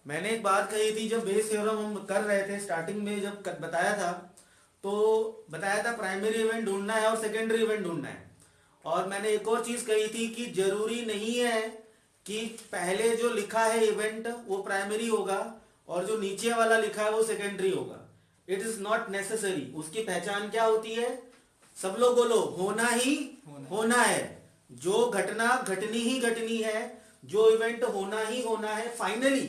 मैंने एक बात कही थी जब बेस थ्योरम हम कर रहे थे स्टार्टिंग में, जब बताया था तो बताया था प्राइमरी इवेंट ढूंढना है और सेकेंडरी इवेंट ढूंढना है। और मैंने एक और चीज कही थी कि जरूरी नहीं है कि पहले जो लिखा है इवेंट वो प्राइमरी होगा और जो नीचे वाला लिखा है वो सेकेंडरी होगा। It is not necessary. उसकी पहचान क्या होती है? सब लोग बोलो, होना ही होना है। जो घटना घटनी ही घटनी है, जो इवेंट होना ही होना है फाइनली,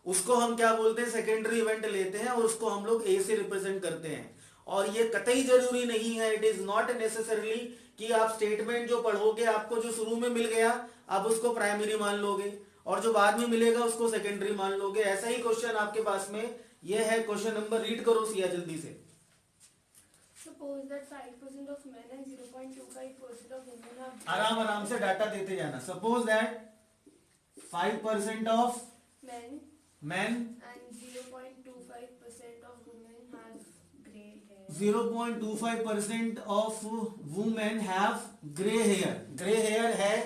उसको हम क्या बोलते हैं? सेकेंडरी इवेंट लेते हैं और उसको हम लोग ए से रिप्रेजेंट करते हैं। और ये कतई जरूरी नहीं है, इट इज नॉट नेसेसरली कि आप स्टेटमेंट जो पढ़ोगे आपको जो शुरू में मिल गया आप उसको प्राइमरी मान लोगे और जो बाद में मिलेगा उसको सेकेंडरी मान लोगे। ऐसा ही क्वेश्चन आपके पास में ये है। क्वेश्चन नंबर रीड करो सिया जल्दी से। Suppose that 5% of men and 0.25% of women have आराम आराम से डाटा देते जाना। Suppose that 5% of men men and 0.25% of women have grey hair. 0.25% of women have gray hair। Grey hair है,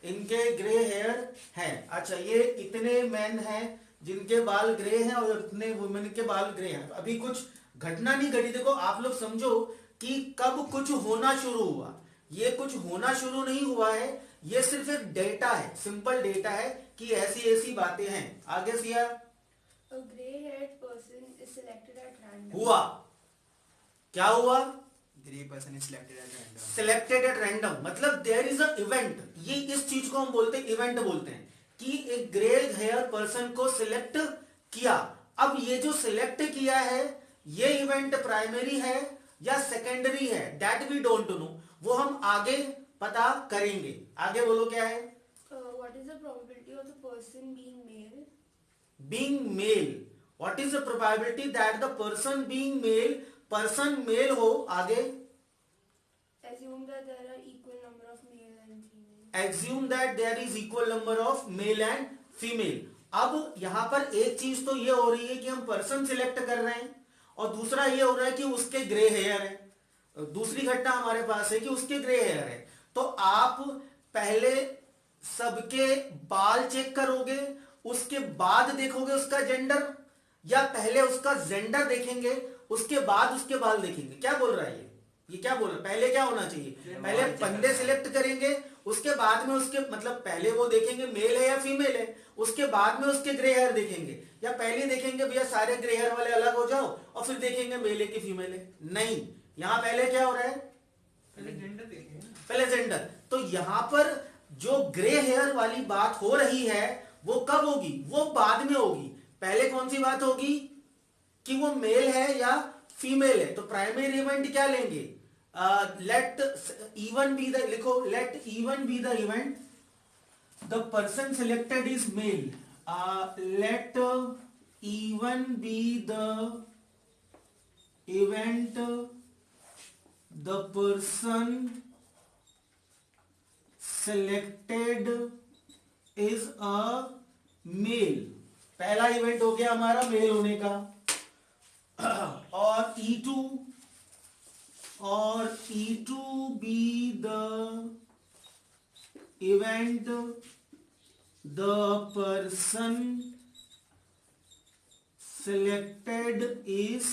इनके ग्रे हेयर है। अच्छा, ये इतने मैन हैं जिनके बाल ग्रे हैं और इतने वुमेन के बाल ग्रे हैं। अभी कुछ घटना नहीं घटी। देखो आप लोग समझो कि कब कुछ होना शुरू हुआ। ये कुछ होना शुरू नहीं हुआ है, ये सिर्फ एक डेटा है, सिंपल डेटा है कि ऐसी ऐसी बातें हैं। आगे Siya. A grey-haired person is selected at random. हुआ क्या हुआ? Grey person is selected at random. Selected at random मतलब देयर इज अ इवेंट। ये इस चीज को हम बोलते हैं इवेंट बोलते हैं कि एक ग्रे हेयर पर्सन को सिलेक्ट किया। अब ये जो सिलेक्ट किया है ये इवेंट प्राइमरी है या सेकेंडरी है, दैट वी डोंट नो। वो हम आगे पता करेंगे। आगे बोलो क्या है? What is the probability of the person being male? Being male. What is the probability that the person being male, person male हो। आगे। Assume that there are equal number of male and female. Assume that there is equal number of male and female। अब यहां पर एक चीज तो ये हो रही है कि हम पर्सन सिलेक्ट कर रहे हैं और दूसरा ये हो रहा है कि उसके ग्रे हेयर है। दूसरी घटना हमारे पास है कि उसके ग्रे हेयर है। तो आप पहले सबके बाल चेक करोगे, उसके बाद देखोगे उसका जेंडर, या पहले उसका जेंडर देखेंगे उसके बाद उसके बाल देखेंगे? क्या बोल रहा है ये क्या बोल रहा है? पहले क्या होना चाहिए? पहले बंदे सिलेक्ट करेंगे, उसके बाद में उसके मतलब पहले वो देखेंगे मेल है या फीमेल है, उसके बाद में उसके ग्रे हेयर देखेंगे, या पहले देखेंगे भैया सारे ग्रे हेयर वाले अलग हो जाओ और फिर देखेंगे मेल है कि फीमेल है? नहीं, यहां पहले क्या हो रहा है? पहले जेंडर देखेंगे। पहले जेंडर। तो यहां पर जो ग्रे हेयर वाली बात हो रही है वो कब होगी? वो बाद में होगी। पहले कौन सी बात होगी कि वो मेल है या फीमेल है? तो प्राइमरी इवेंट क्या लेंगे? लेट इवन बी द, लिखो let E one be the event the person selected is male. Let E one be the event the person selected is a male। पहला इवेंट हो गया हमारा मेल होने का। और E2 be the event the person selected is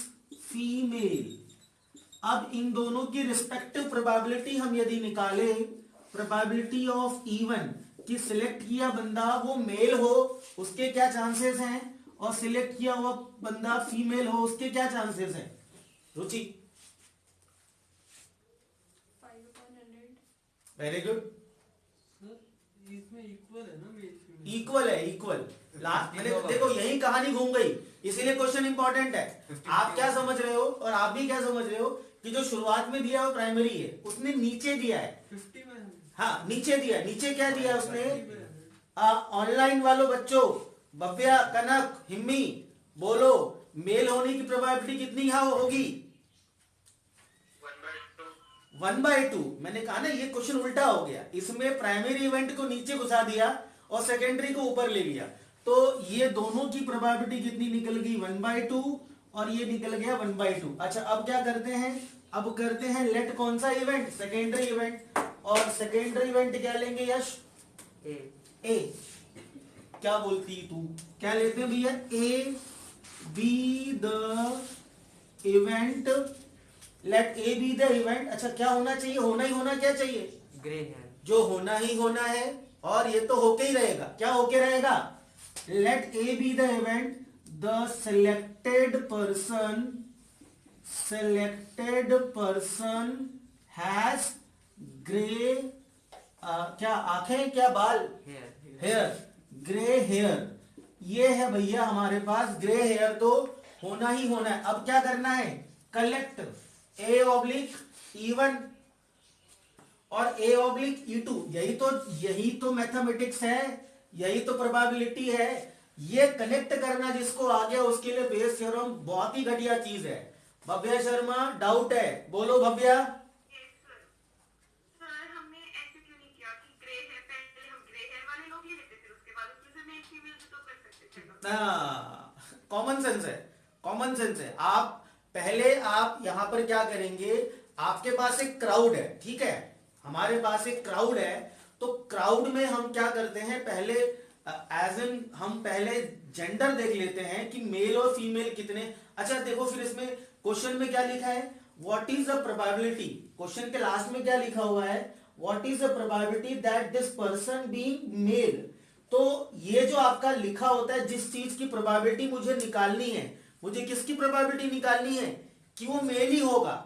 female। अब इन दोनों की रिस्पेक्टिव प्रोबेबिलिटी हम यदि निकाले, प्रोबेबिलिटी ऑफ इवन कि सिलेक्ट किया बंदा वो मेल हो उसके क्या चांसेस हैं, और सिलेक्ट किया हुआ बंदा फीमेल हो उसके क्या चांसेस हैं? रुचि 5/100. Very good. इसमें इक्वल है ना मेल फीमेल? इक्वल है, इक्वल। लास्ट मैंने देखो यही कहानी घूम गई, इसीलिए क्वेश्चन इंपॉर्टेंट है। आप क्या समझ रहे हो और आप भी क्या समझ रहे हो कि जो शुरुआत में दिया वो प्राइमरी है, उसने नीचे दिया है 50 में। हाँ नीचे दिया। नीचे क्या दिया उसने? ऑनलाइन वालों बच्चों, बब्या, कनक, हिम्मी, बोलो मेल होने की प्रोबेबिलिटी कितनी होगी? 1/2। मैंने कहा ना ये क्वेश्चन उल्टा हो गया। इसमें प्राइमरी इवेंट को नीचे घुसा दिया और सेकेंडरी को ऊपर ले लिया। तो ये दोनों की प्रोबेबिलिटी कितनी निकल गई? 1/2 और ये निकल गया 1/2। अच्छा अब क्या करते हैं? अब करते हैं लेट कौन सा इवेंट? Secondary event. और सेकेंडरी इवेंट क्या लेंगे यश? ए। क्या बोलती तू? क्या लेते हैं भैया? A be the event, let A be the event. अच्छा क्या होना चाहिए? होना ही होना क्या चाहिए? Grey hair. जो होना ही होना है, और ये तो होके ही रहेगा। क्या होके रहेगा? Let A be the event, the selected person has grey क्या आंखें, क्या बाल, हेयर। Hair, grey hair. ये है भैया हमारे पास ग्रे हेयर, तो होना ही होना है। अब क्या करना है? कलेक्ट ए ऑब्लिक E1 और ए ऑब्लिक E2। यही तो मैथमेटिक्स है, यही तो प्रोबेबिलिटी है। ये कनेक्ट करना जिसको आ गया उसके लिए बेस थ्योरम बहुत ही घटिया चीज है। भव्या शर्मा डाउट है, बोलो भव्या। कॉमन सेंस है, कॉमन सेंस है। आप पहले आप यहां पर क्या करेंगे? आपके पास एक क्राउड है, ठीक है, हमारे पास एक क्राउड है, तो क्राउड में हम क्या करते हैं? पहले एज एन हम पहले जेंडर देख लेते हैं कि मेल और फीमेल कितने। अच्छा देखो फिर इसमें क्वेश्चन में क्या लिखा है? What is the probability? Question के लास्ट में क्या लिखा हुआ है? What is the probability that this person being male. तो ये जो आपका लिखा होता है, जिस चीज की प्रोबेबिलिटी मुझे निकालनी है, मुझे किसकी प्रोबेबिलिटी निकालनी है? कि वो मेल ही होगा।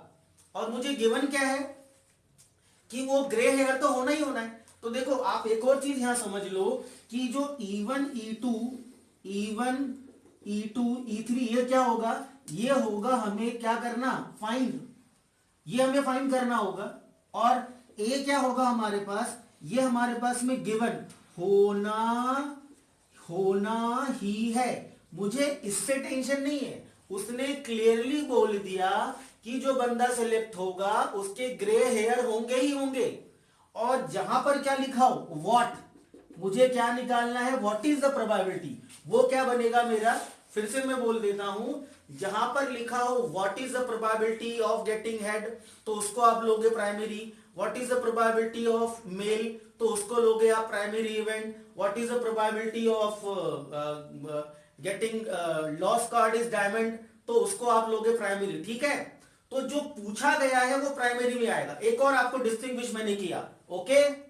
और मुझे गिवन क्या है? कि वो ग्रे हेयर तो होना ही होना है। तो देखो आप एक और चीज यहां समझ लो कि जो E1 E2 E3 ये क्या होगा? ये होगा हमें क्या करना? फाइंड। ये हमें फाइंड करना होगा। और ए क्या होगा हमारे पास? ये हमारे पास में गिवन होना ही है। मुझे इससे टेंशन नहीं है। उसने क्लियरली बोल दिया कि जो बंदा सिलेक्ट होगा उसके ग्रे हेयर होंगे ही होंगे। और जहां पर क्या लिखा हो? व्हाट, मुझे क्या निकालना है? What is the probability. वो क्या बनेगा मेरा? फिर से मैं बोल देता हूं, जहां पर लिखा हो what is the probability of getting head, तो उसको आप लोगे primary. What is the probability of male, तो उसको लोगे आप primary event. What is the probability of getting lost card is diamond, तो उसको आप लोगे प्राइमरी। ठीक है, तो जो पूछा गया है वो प्राइमरी में आएगा। एक और आपको डिस्टिंग्विश मैंने किया। ओके,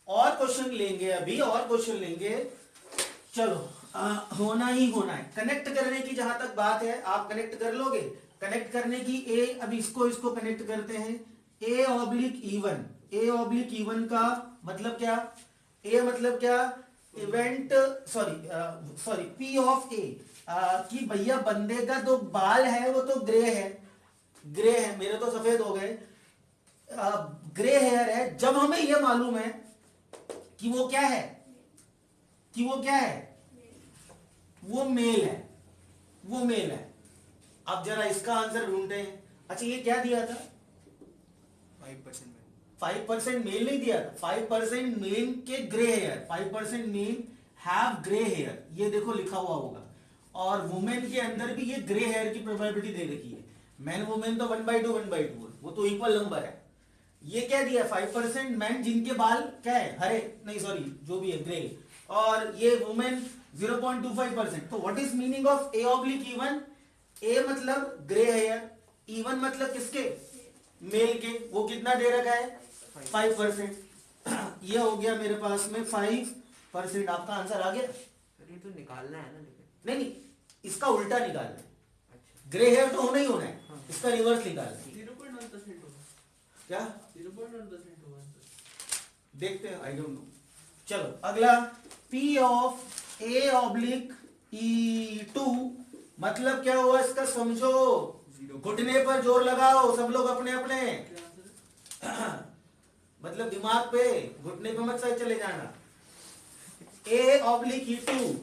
और क्वेश्चन लेंगे, अभी और क्वेश्चन लेंगे। चलो होना ही होना है। कनेक्ट करने की जहां तक बात है, आप कनेक्ट कर लोगे। कनेक्ट करने की ए, अब इसको कनेक्ट करते हैं। ए ऑब्लिक E1 का मतलब क्या? ए मतलब क्या? इवेंट, सॉरी P ऑफ ए, कि भैया बंदे का तो बाल है वो तो ग्रे है, मेरे तो सफेद हो गए, ग्रे हेयर है। जब हमें यह मालूम है कि वो क्या है, वो मेल है। अब जरा इसका आंसर ढूंढते हैं। अच्छा ये क्या दिया था? 5% मेल नहीं दिया था, 5% मेल के grey hair, 5% male have grey hair, ये देखो लिखा हुआ होगा। और वुमेन के अंदर भी ये ग्रे हेयर की प्रोबेबिलिटी दे रखी है। मैन वुमेन तो 1/2 वो तो इक्वल नंबर है। ये क्या दिया? 5% मैन जिनके बाल क्या है? हरे, नहीं सॉरी जो भी है ग्रे, और ये वुमेन 0.25%। तो what is meaning of A oblique E1? ए मतलब ग्रे हेयर, E1 मतलब किसके? मेल के। वो कितना दे रखा है? 5%। ये हो गया मेरे पास में 5%। आपका आंसर आ गया? ये तो निकालना है ना, लेकिन नहीं, इसका उल्टा निकालना है। अच्छा, ग्रे हेयर तो होना ही होना है, हाँ। इसका रिवर्स निकालना है। 0.1% होगा। क्या 0.1% होगा। देखते हैं, आई डोंट नो। चलो अगला, P of A oblique E2 मतलब क्या हुआ इसका? समझो, घुटने पर जोर लगाओ सब लोग अपने अपने। क्या आंसर? मतलब दिमाग पे, घुटने पे मत सही चले जाना। A ऑब्लिक E2,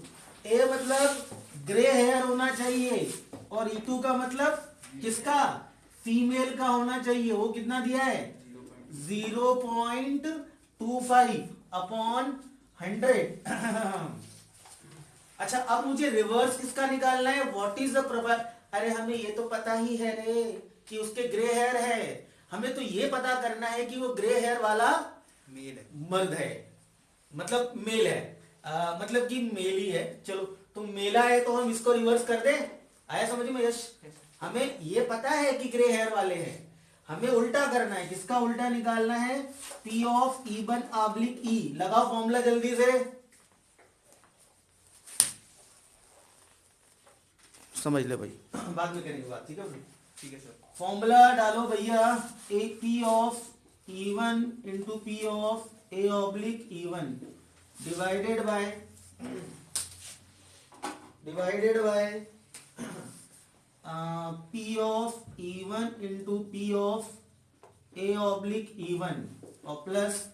ए मतलब ग्रे हेयर होना चाहिए, और E2 का मतलब किसका? फीमेल का होना चाहिए। वो कितना दिया है? 0.25 अपॉन 100। अच्छा अब मुझे रिवर्स किसका निकालना है? What is the probability. अरे हमें ये तो पता ही है रे कि उसके ग्रे हेयर है, हमें तो ये पता करना है कि वो ग्रे हेयर वाला मेल है। मर्द है, मतलब मेल है, मतलब कि मेल ही है। चलो तो मेला है तो हम इसको रिवर्स कर दें। आया समझ में यश? हमें ये पता है कि ग्रे हेयर वाले हैं, हमें उल्टा करना है। किसका उल्टा निकालना है? P of E1 oblique E। लगाओ फॉर्मूला जल्दी से, समझ ले भाई, बाद में करेंगे बात, ठीक है भाई? ठीक है सर। फॉर्मूला डालो भैया, ए P of E1 into P of A oblique E1 divided by P of E1 into P of A oblique E1 और plus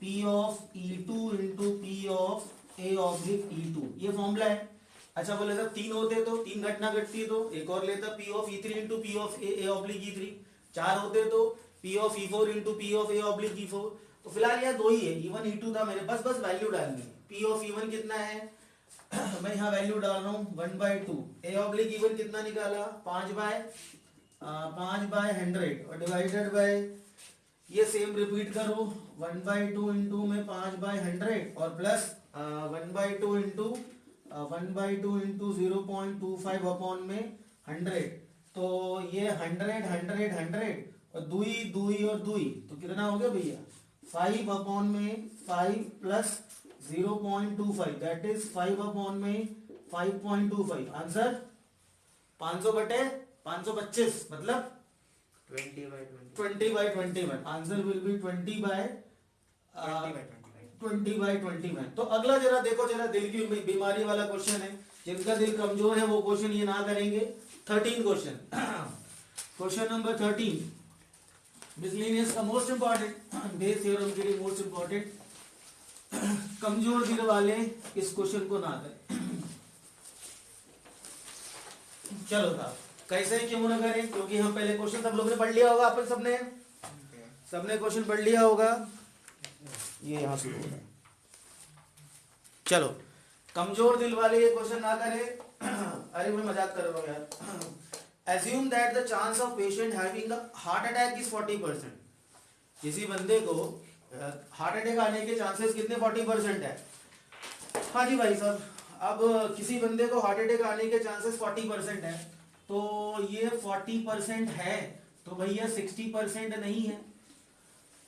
P of E2 into P of A oblique E2। ये formula है। अच्छा बोले sir तीन होते तो, तीन घटना घटती तो एक और लेता, P of E3 into P of A oblique E3। चार होते तो P of E4 into P of A oblique E4। तो फिलहाल यहाँ दो ही है, E1 E2 था मेरे पास, बस वैल्यू डालनी है। P ऑफ E1 कितना है मैं यहाँ वैल्यू डाल रहा हूँ 1/2। A ऑब्लिक E1 कितना निकाला? 5/100 और डिवाइडेड बाय, ये सेम रिपीट करो, 1/2 इंटू में 5/100 और प्लस 1/2 इंटू 0.25 अपॉन में 100। तो ये 100 और दुई दुई और दुई, तो कितना हो गया भैया? 5 अपॉन में 5 प्लस 0.25, दैट इज 5 अपॉन में 5.25। आंसर 500/525, मतलब 20/21। Answer will be 20/21। तो अगला जरा देखो, जरा दिल की बीमारी वाला क्वेश्चन है। जिनका दिल कमजोर है वो क्वेश्चन ये ना करेंगे। 13 क्वेश्चन, क्वेश्चन नंबर 13 मिसलेनियस का मोस्ट इंपॉर्टेंट, बेस थ्योरम के लिए मोस्ट इंपॉर्टेंट। कमजोर दिल वाले इस क्वेश्चन को ना करें। चलो साहब, कैसे क्यों ना करें? क्योंकि हम पहले क्वेश्चन सब लोगों ने पढ़ लिया होगा, अपन सबने क्वेश्चन पढ़ लिया होगा। ये यहां शुरू हो रहा है। चलो, कमजोर दिल वाले ये क्वेश्चन ना करें। अरे मैं मजाक कर रहा हूँ यार। Assume that the chance of patient having a heart attack is 40%। किसी बंदे को हार्ट अटैक आने के चांसेस कितने? 40% है। हाँ जी भाई साहब, अब किसी बंदे को हार्ट अटैक आने के चांसेस 40% है, तो ये 40% है तो भैया 60% नहीं है।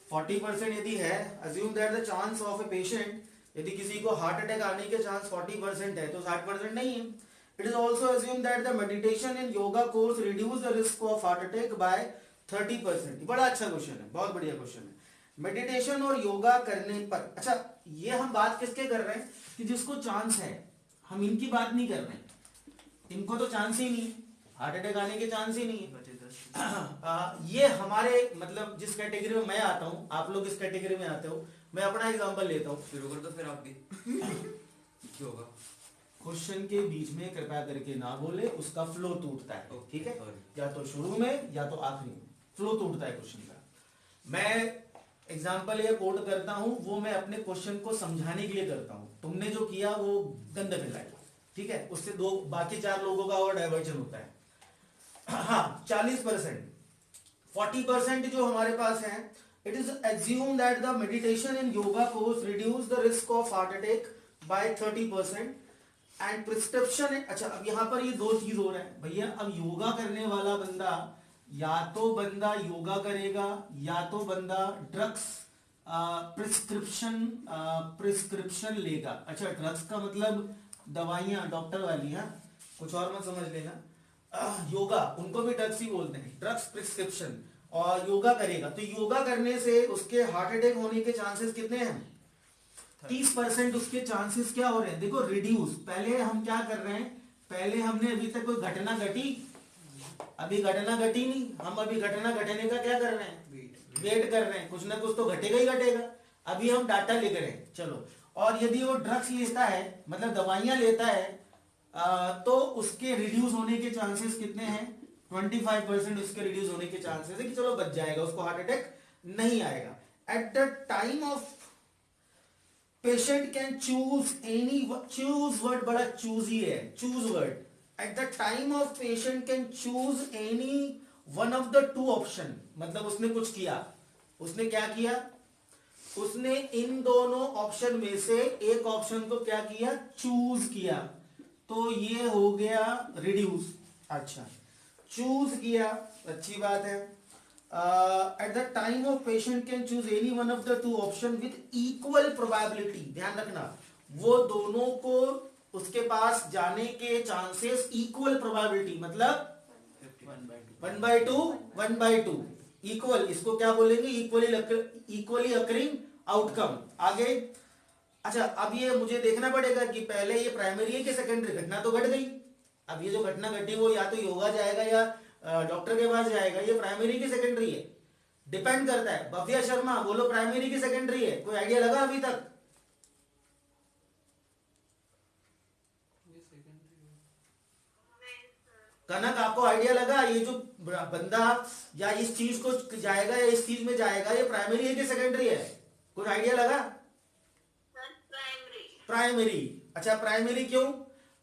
40% यदि है, assume that the chance of a patient, यदि किसी को हार्ट अटैक आने के चांस 40% है तो 60% नहीं है। It is also assumed that the meditation and yoga course reduce the risk of heart attack by 30%। बड़ा अच्छा क्वेश्चन है, बहुत बढ़िया क्वेश्चन है। मेडिटेशन और योगा करने पर, अच्छा ये हम बात किसके कर रहे हैं कि जिसको चांस है, हम इनकी बात नहीं कर रहे हैं। इनको तो चांस ही नहीं, हार्ट अटैक आने के चांस ही नहीं है। ये हमारे मतलब जिस कैटेगरी में मैं आता हूँ, आप लोग इस कैटेगरी में आते हो। मैं अपना एग्जांपल लेता हूँ। शुरू कर दो फिर आप भी। योगा क्वेश्चन के बीच में कृपया करके ना बोले, उसका फ्लो टूटता है, ठीक है? sorry। या तो शुरू में या तो आखिरी में फ्लो टूटता है क्वेश्चन का। मैं एग्जांपल ये कोड करता हूं, वो मैं अपने क्वेश्चन को समझाने के लिए करता हूं। तुमने जो किया वो गंद फैलाएगा, ठीक है? उससे दो बाकी चार लोगों का और डाइवर्जन होता है। हाँ, 40%, 40% जो हमारे पास है, it is assume that the meditation in yoga course reduce the risk of heart attack by 30% and prescription. अच्छा, अब यहां पर ये दो चीज हो रहा है भैया। अब योगा करने वाला बंदा, या तो बंदा योगा करेगा या तो बंदा ड्रग्स प्रिस्क्रिप्शन लेगा। अच्छा, ड्रग्स का मतलब दवाइयां डॉक्टर वाली, हाँ, कुछ और मत समझ लेना। योगा उनको भी ड्रग्स ही बोलते हैं, ड्रग्स प्रिस्क्रिप्शन। और योगा करेगा तो योगा करने से उसके हार्ट अटैक होने के चांसेस कितने हैं? 30% उसके चांसेस क्या हो रहे हैं? देखो, रिड्यूस। पहले हम क्या कर रहे हैं? पहले हमने अभी तक कोई घटना घटी, अभी घटना घटी नहीं, हम अभी घटना घटने का क्या कर रहे हैं? वेट कर रहे हैं। कुछ ना कुछ तो घटेगा ही घटेगा। अभी हम डाटा लिख रहे हैं। चलो, और यदि वो ड्रग्स लेता है, मतलब दवाइयां लेता है, तो उसके रिड्यूस होने के चांसेस कितने हैं? 25% उसके रिड्यूस होने के चांसेस है कि चलो बच जाएगा, उसको हार्ट अटैक नहीं आएगा। At the time of patient can choose any, choose word बड़ा चूजी है, choose word. At the time of patient can choose any one of the two option. मतलब उसने कुछ किया, उसने क्या किया? उसने इन दोनों ऑप्शन में से एक ऑप्शन को क्या किया, चूज किया, तो ये हो गया रिड्यूस। अच्छा, चूज किया, अच्छी बात है। At the time of patient can choose any one of the two option with equal probability, ध्यान रखना वो दोनों को उसके पास जाने के चांसेस इक्वल प्रोबेबिलिटी, मतलब 1/2 1/2 इक्वल, इसको क्या बोलेंगे, इक्वली अकरिंग आउटकम। आगे, अच्छा अब ये मुझे देखना पड़ेगा कि पहले ये प्राइमरी है कि सेकेंडरी, घटना तो घट गई। अब ये जो घटना घटी वो या तो योगा जाएगा या डॉक्टर के पास जाएगा, ये प्राइमरी की सेकेंडरी है, डिपेंड करता है। भव्या शर्मा बोलो प्राइमरी की सेकेंडरी है, कोई आइडिया लगा अभी तक? ये सेकेंडरी है। कनक आपको आइडिया लगा ये जो बंदा या इस चीज को जाएगा या इस चीज में जाएगा, ये प्राइमरी है कि सेकेंडरी है? कुछ आइडिया लगा? प्राइमरी। अच्छा प्राइमरी क्यों?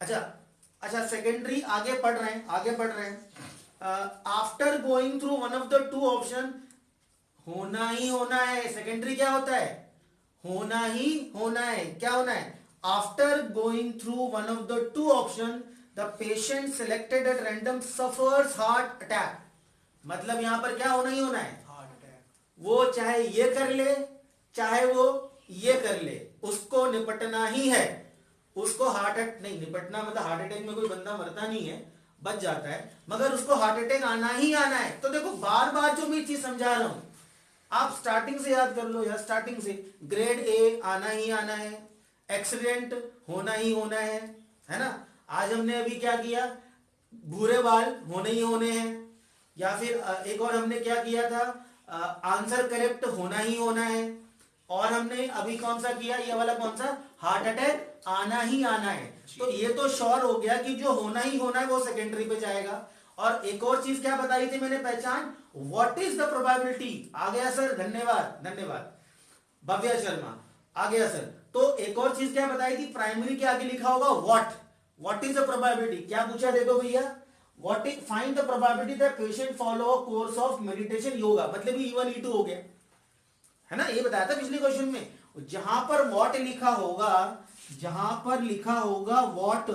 अच्छा सेकेंडरी आगे पढ़ रहे हैं। After going through one of the two option, होना ही होना है। सेकेंडरी क्या होता है? होना ही होना है। क्या होना है? After going through one of the two option the patient selected at random suffers heart attack. मतलब यहां पर क्या होना ही होना है? Heart attack. वो चाहे ये कर ले चाहे वो ये कर ले, उसको निपटना ही है। उसको हार्ट अटैक नहीं, निपटना मतलब हार्ट अटैक में कोई बंदा मरता नहीं है, बच जाता है, मगर उसको हार्ट अटैक आना ही आना है। तो देखो बार बार जो मैं चीज समझा रहा हूं आप स्टार्टिंग से याद कर लो या स्टार्टिंग से, ग्रेड ए आना ही आना है, एक्सीडेंट होना ही होना है ना। आज हमने अभी क्या किया, भूरे बाल होने ही होने हैं, या फिर एक और हमने क्या किया था, आंसर करेक्ट होना ही होना है, और हमने अभी कौन सा किया, ये वाला कौन सा, हार्ट अटैक आना ही आना है। तो ये तो श्योर हो गया कि जो होना ही होना है वो सेकेंडरी पे जाएगा। और एक और चीज क्या बताई थी मैंने, पहचान, व्हाट इज द प्रोबेबिलिटी। आ गया सर, धन्यवाद भव्या शर्मा, आ गया सर। तो एक और चीज क्या बताई थी, प्राइमरी के आगे लिखा होगा व्हाट इज द प्रोबेबिलिटी। क्या पूछा देखो भैया, what is, find the probability that patient follow a course of meditation yoga, मतलब E1 E2 हो गया है ना, ये बताया था पिछले क्वेश्चन में। जहां पर व्हाट लिखा होगा, जहां पर लिखा होगा व्हाट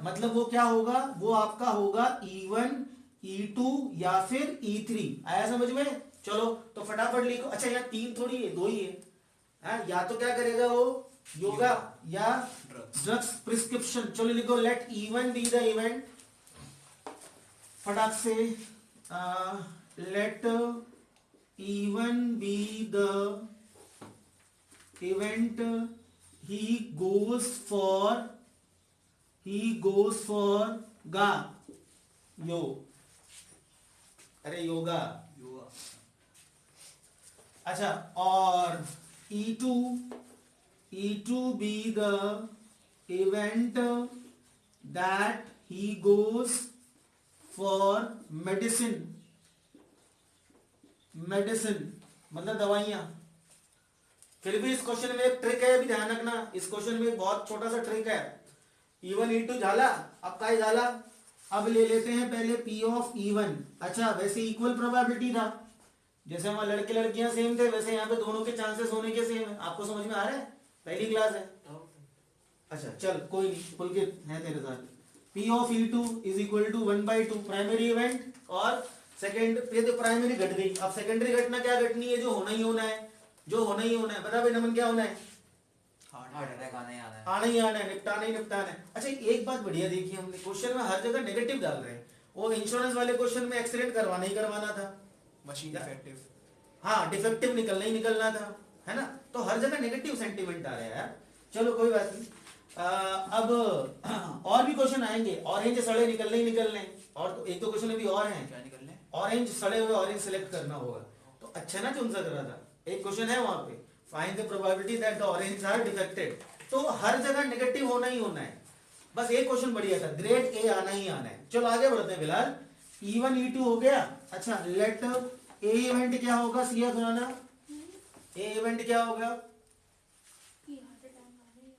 मतलब वो क्या होगा, वो आपका होगा E1 E2 या फिर E3। आया समझ में? चलो तो फटाफट लिखो। अच्छा यहाँ 3 थोड़ी है, 2 ही है, या तो क्या करेगा वो, योगा या ड्रग्स प्रिस्क्रिप्शन। चलो लिखो, late E1 be the event, फटाक से, लेट E1 be the event he goes for yoga. अच्छा, और E2 be the event that he goes for medicine मतलब दवाइयां। फिर भी इस क्वेश्चन में एक ट्रिक है, अभी ध्यान रखना, इस क्वेश्चन में एक बहुत छोटा सा ट्रिक है। E1 E2 झाला, अब काय झाला, अब ले लेते हैं पहले P ऑफ E1। अच्छा वैसे इक्वल प्रोबेबिलिटी था, जैसे वहां लड़के लड़कियां सेम थे, वैसे यहाँ पे दोनों के चांसेस होने के सेम है। आपको समझ में आ रहा है? पहली क्लास है। अच्छा चल कोई नहीं, खुल के है तेरे साथ। P of E2 is equal to 1/2 primary event, और सेकेंड, ये तो प्राइमरी घट गई, अब सेकेंडरी घटना क्या घटनी है, जो होना ही होना है, बता भाई नमन, क्या होना है, हार्ट अटैक आना ही आना है, निपटाना ही निपटाना है। अच्छा एक बात बढ़िया देखी हमने, क्वेश्चन में हर जगह नेगेटिव डाल रहे हैं। वो इंश्योरेंस वाले क्वेश्चन में एक्सीडेंट करवाना ही करवाना था, मशीन डिफेक्टिव, हाँ डिफेक्टिव निकलना ही निकलना था, है ना। तो हर जगह नेगेटिव सेंटीमेंट आ रहा है यार। चलो कोई बात नहीं। अब और भी क्वेश्चन आएंगे, ऑरेंज सड़े निकलने ही निकलने, और तो एक दो क्वेश्चन अभी और हैं, क्या निकलने, ऑरेंज सड़े हुए ऑरेंज सिलेक्ट करना होगा। तो अच्छा ना चुन सक रहा था, एक क्वेश्चन है वहां पे, find the probability that the orange are defected. तो हर जगह नेगेटिव होना ही होना है, बस एक क्वेश्चन बढ़िया था, ग्रेड ए आना ही आना है। चलो आगे बढ़ते हैं फिलहाल। E1 E2 हो गया। अच्छा लेट ए इवेंट क्या होगा, सिया सुनाना, ए इवेंट क्या होगा,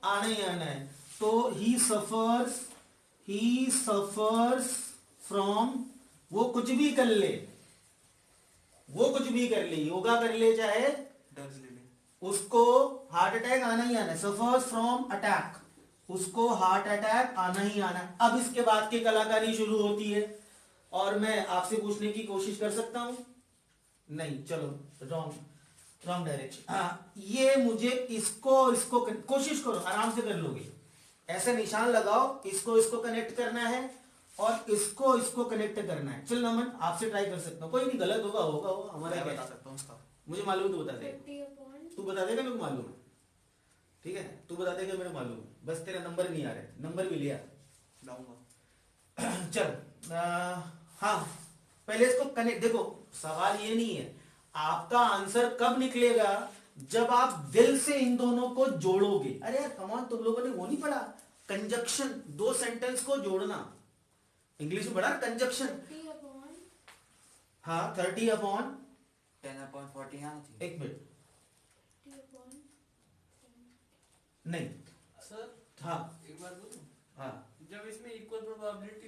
आना ही आना है। तो ही सफर्स फ्रॉम, वो कुछ भी कर ले, योगा कर ले चाहे ड्रग्स ले ले, उसको हार्ट अटैक आना ही आना है, सफर्स फ्रॉम अटैक, उसको हार्ट अटैक आना ही आना है। अब इसके बाद की कलाकारी शुरू होती है और मैं आपसे पूछने की कोशिश कर सकता हूं? नहीं, चलो रॉन्ग डायरेक्शन। हाँ, ये मुझे इसको कोशिश करो, आराम से कर लोगे। ऐसे निशान लगाओ, इसको कनेक्ट करना है और इसको कनेक्ट करना है। चल नमन, आपसे ट्राई कर सकता हूँ, कोई नहीं, गलत होगा हमारा मैं क्या बता है? सकता हूँ उसका। मुझे मालूम, तू बता दे। 50 upon तू बता देगा, मेरे को मालूम है। ठीक है, तू बता देगा, मेरे को मालूम है, बस तेरा नंबर नहीं आ रहा है। नंबर भी लिया। लाऊंगा। चल हाँ, पहले इसको कनेक्ट। देखो, सवाल ये नहीं है आपका आंसर कब निकलेगा, जब आप दिल से इन दोनों को जोड़ोगे। अरे यार कमान, तुम लोगों ने वो नहीं पढ़ा, कंजक्शन, दो सेंटेंस को जोड़ना, इंग्लिश में पढ़ा कंजक्शन। 30 upon हाँ, 30 अपॉन 10/40 आना चाहिए। एक मिनट, 30 upon नहीं, सर हाँ एक बात बोलूं, हाँ, जब इसमें इक्वल प्रोबेबिलिटी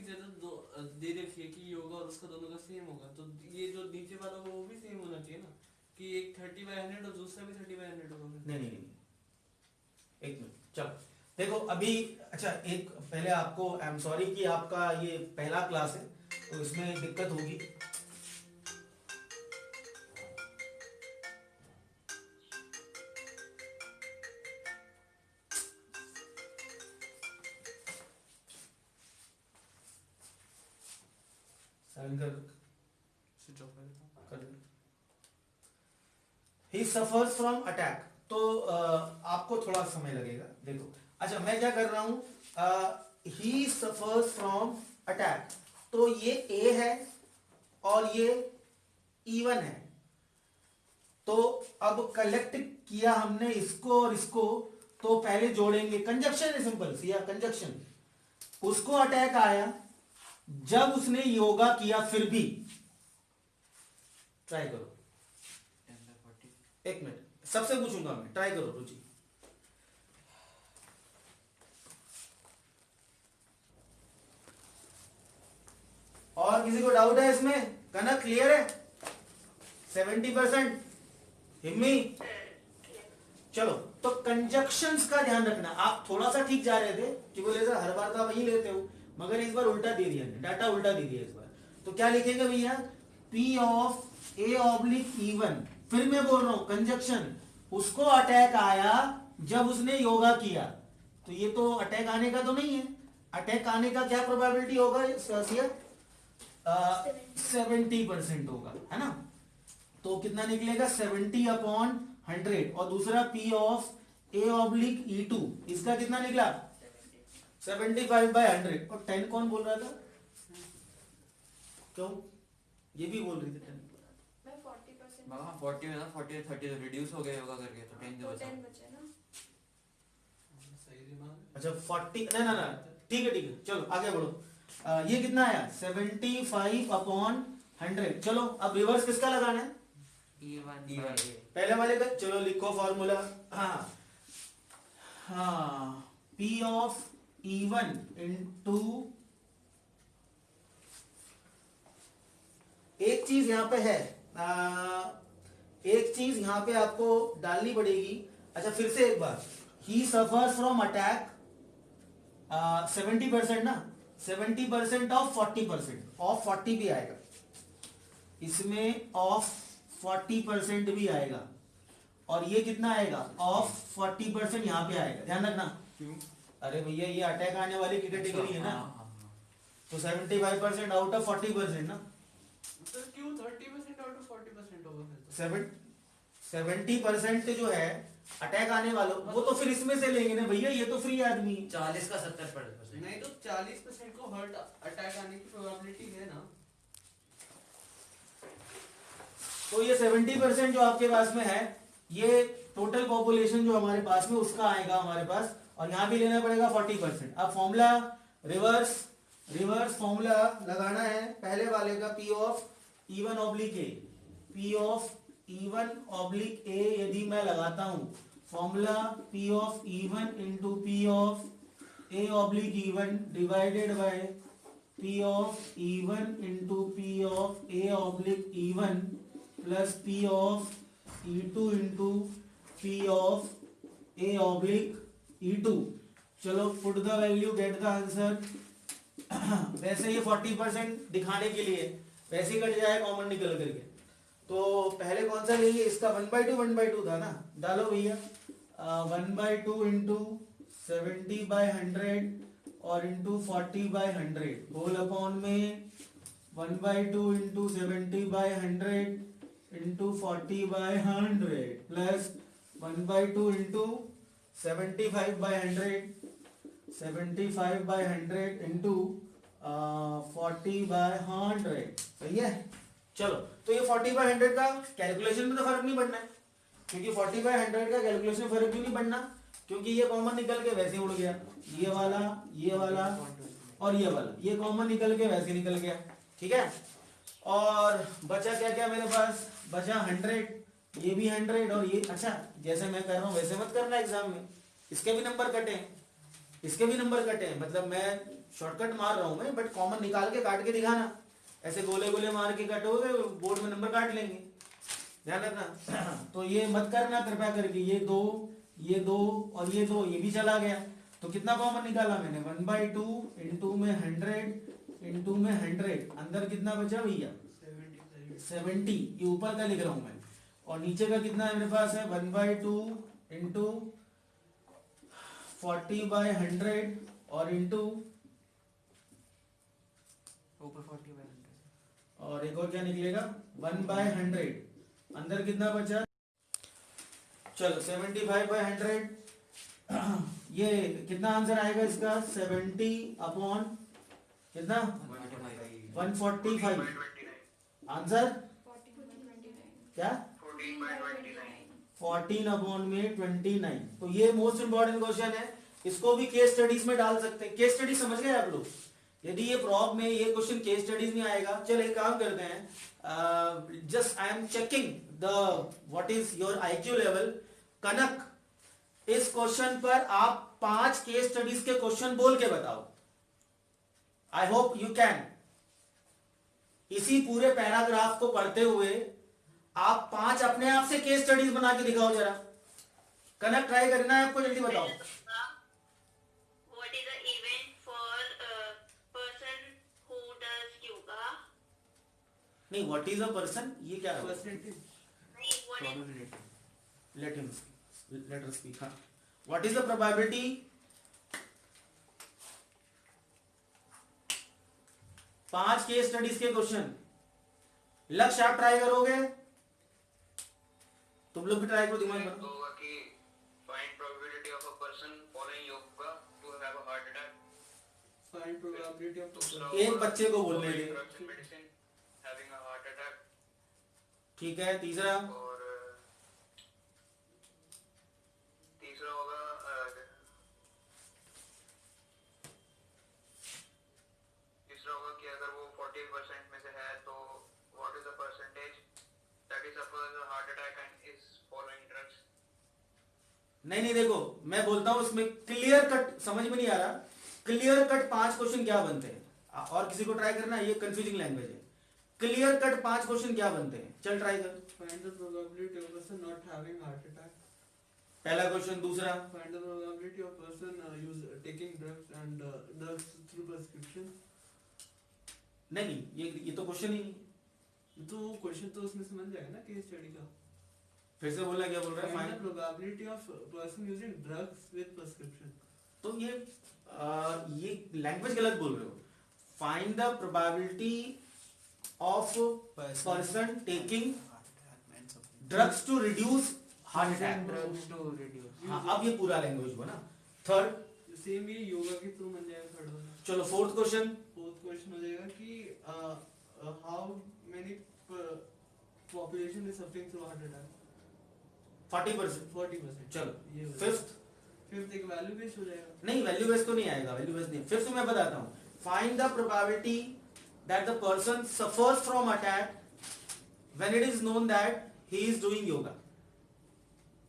दे रखी है कि योगा और उसका दोनों का सेम होगा, तो ये जो नीचे वाला होगा वो भी सेम होना चाहिए ना, कि एक 30/100 और दूसरा भी 30/100 होगा। नहीं, एक मिनट, चलो देखो अभी। अच्छा, एक पहले आपको, आई एम सॉरी कि आपका ये पहला क्लास है तो इसमें दिक्कत होगी। साइन कर स्विच ऑफ कर देता हूँ। कर दे। He suffers from attack, तो आपको थोड़ा समय लगेगा। देखो, अच्छा मैं क्या कर रहा हूं, he suffers from attack, तो ये A है और ये E1 है, तो अब कलेक्ट किया हमने इसको और इसको, तो पहले जोड़ेंगे, कंजक्शन है, सिंपल सी कंजक्शन। उसको अटैक आया जब उसने योगा किया, फिर भी ट्राई करो। 10/40। एक मिनट, सबसे पूछूंगा मैं, ट्राई करो रुचि। और किसी को डाउट है इसमें? कनक क्लियर है? 70%। हिम्मी, चलो तो कंजक्शंस का ध्यान रखना। आप थोड़ा सा ठीक जा रहे थे कि बोले सर हर बार तो आप यही लेते हो, मगर इस बार उल्टा दे दिया, डाटा उल्टा दे दिया इस बार। तो क्या लिखेंगे भैया? P of A/E1। फिर मैं बोल रहा हूं कंजक्शन, उसको अटैक आया जब उसने योगा किया, तो ये तो अटैक आने का तो नहीं है। अटैक आने का क्या प्रोबेबिलिटी होगा? 70% होगा, है ना? तो कितना निकलेगा? 70/100। और दूसरा P ऑफ A/E2, इसका कितना निकला? 75/100। और 10 कौन बोल रहा था? क्यों? ये भी बोल रही थी 10। मैं 40% बाबा 40 में ना 40 30 तो रिड्यूस हो गया योगा करके, तो 10 जो तो बचा। 10 बचे ना। सही दिमाग है। अच्छा 40, ना ठीक है चलो आगे बढ़ो। ये कितना आया? 75/100। चलो अब रिवर्स किसका लगाना है? E1 पहले वाले का चलो लिखो फॉर्मूला। हाँ, P ऑफ E1 इंटू, एक चीज यहां पे है, एक चीज यहां पे आपको डालनी पड़ेगी। अच्छा फिर से एक बार, ही सफर्स फ्रॉम अटैक 70% ना, 70% ऑफ 40%, ऑफ 40 भी आएगा इसमें, ऑफ 40% भी आएगा, और ये कितना आएगा? ऑफ 40% यहां पे आएगा, ध्यान रखना। क्यों? अरे भैया ये अटैक आने वाली की कैटेगरी है ना, हाँ। तो 75% आउट ऑफ 40% ना, सर क्यों 30% आउट ऑफ 40% होगा फिर तो? 70% जो है अटैक आने वालों, वो तो फिर इसमें से लेंगे ना भैया, ये तो फ्री आदमी है। 40 का 70%। नहीं तो 40% को हार्ट अटैक आने की प्रोबेबिलिटी है ना। तो ये 70% जो आपके पास में है, ये टोटल पॉपुलेशन जो हमारे पास में उसका आएगा हमारे पास, और यहां भी लेना पड़ेगा 40%। अब फॉर्मूला रिवर्स फॉर्मूला लगाना है पहले वाले का, P of E1 oblique A, P of E1 oblique A यदि मैं लगाता हूं formula, P of E1 into P of A oblique E1 divided by P of E1 into P of A oblique E1 plus P of E2 into Phi of A oblique E2. चलो put the value get the answer. वैसे ये 40% दिखाने के लिए वैसे ही cut जाए common निकल करके। तो पहले कौन सा लेंगे, इसका 1/2 था ना, डालो भैया 1/2 इंटू 70/100 और इंटू 40/100 होल अपॉन में 1/2 into 70/100 into 40/100 plus 1/2 into 75/100 into 40/100। सही है। चलो तो ये 40/100 का कैलकुलेशन में तो फर्क नहीं पड़ना है, क्योंकि 40/100 का कैलकुलेशन फर्क क्यों नहीं पड़ना, क्योंकि ये कॉमन निकल के वैसे उड़ गया, ये वाला और ये वाला, ये कॉमन निकल के वैसे निकल गया। ठीक है। और बचा क्या क्या मेरे पास, बचा 100, ये भी 100 और ये। अच्छा जैसे मैं कर रहा हूँ वैसे मत करना एग्जाम में, इसके भी नंबर कटे, इसके भी नंबर कटे, मतलब मैं शॉर्टकट मार रहा हूँ मैं, बट कॉमन निकाल के काट के दिखाना। ऐसे गोले गोले मार के काटोगे बोर्ड में नंबर काट लेंगे, ध्यान रखना। तो ये मत करना कृपया करके, ये दो और ये दो, ये भी चला गया। तो कितना कॉमन निकाला मैंने, 1/2 इंटू में 100 इंटू में 100, अंदर कितना बचा भैया 70, ये ऊपर का लिख रहा हूं मैं। और नीचे का कितना है मेरे पास है 1/2 इंटू 40/100 और इंटू ऊपर 40/100 और एक और क्या निकलेगा 1/100, अंदर कितना बचा, चलो 75/100। ये कितना आंसर आएगा इसका 70 अपॉन कितना 145 आंसर 14/29 क्या 14/29 14 अपॉन में 29। तो ये मोस्ट इंपॉर्टेंट क्वेश्चन है, इसको भी केस स्टडीज में डाल सकते हैं। केस स्टडीज समझ गए आप लोग, यदि ये प्रॉब में ये क्वेश्चन केस स्टडीज में आएगा। चलो एक काम करते हैं, just I am checking the what is your IQ level. Kanak इस क्वेश्चन पर आप 5 केस स्टडीज के क्वेश्चन बोल के बताओ। I hope you can. इसी पूरे पैराग्राफ को पढ़ते हुए आप 5 अपने आप से केस स्टडीज बना के दिखाओ जरा। कनक ट्राई करना है आपको, जल्दी बताओ। What is the event for a person who does yoga? नहीं, व्हाट इज अ पर्सन, ये क्या है? परसेंटेज नहीं, what is probability let him let us speak. हाँ, what is the probability, 5 case studies के क्वेश्चन। लक्ष्य आप ट्राई करोगे, तुम लोग भी ट्राई करो, दिमाग तो बनाओ। होगा कि find probability of a person following yoga to have a heart attack. Find probability of दूसरा एक होगा बच्चे को बोलने following they. drugs and medicine having a heart attack. ठीक है। तीसरा और तीसरा होगा कि अगर वो 40% में से है तो what is the percentage that is suffers a heart attack and is following drugs. नहीं नहीं, देखो मैं बोलता हूं उसमें क्लियर कट, समझ में नहीं आ रहा क्लियर कट 5 क्वेश्चन क्या बनते हैं। और किसी को ट्राई करना, ये कंफ्यूजिंग लैंग्वेज है। क्लियर कट 5 क्वेश्चन क्या बनते हैं, चल ट्राई कर। Find the probability of person not having heart attack. पहला क्वेश्चन। दूसरा find the probability of person use taking drugs and drugs through prescription. नहीं, ये तो क्वेश्चन ही नहीं। तो क्वेश्चन तो उसमें समझ जाएगा ना केस स्टडी का। फिर से बोलना, क्या बोल रहा है? Find the find, probability of person using drugs with prescription. तो ये लैंग्वेज गलत बोल रहे हो। Find the probability of person taking drugs to reduce heart attack. drugs to reduce हाँ, अब ये पूरा लैंग्वेज हुआ ना। थर्ड, सेम ये योगा के थ्रू बन जाएगा थर्ड वाला। चलो फोर्थ क्वेश्चन। फोर्थ क्वेश्चन हो जाएगा कि how many population is suffering through heart attack. 40%। 40%। चलो ये हो फिफ्थ, फिफ्थ एक वैल्यू बेस्ड हो जाएगा। नहीं वैल्यू बेस तो नहीं आएगा, वैल्यू बेस नहीं। फिफ्थ मैं बताता हूँ, find the probability that the person suffers from attack when it is known that he is doing yoga.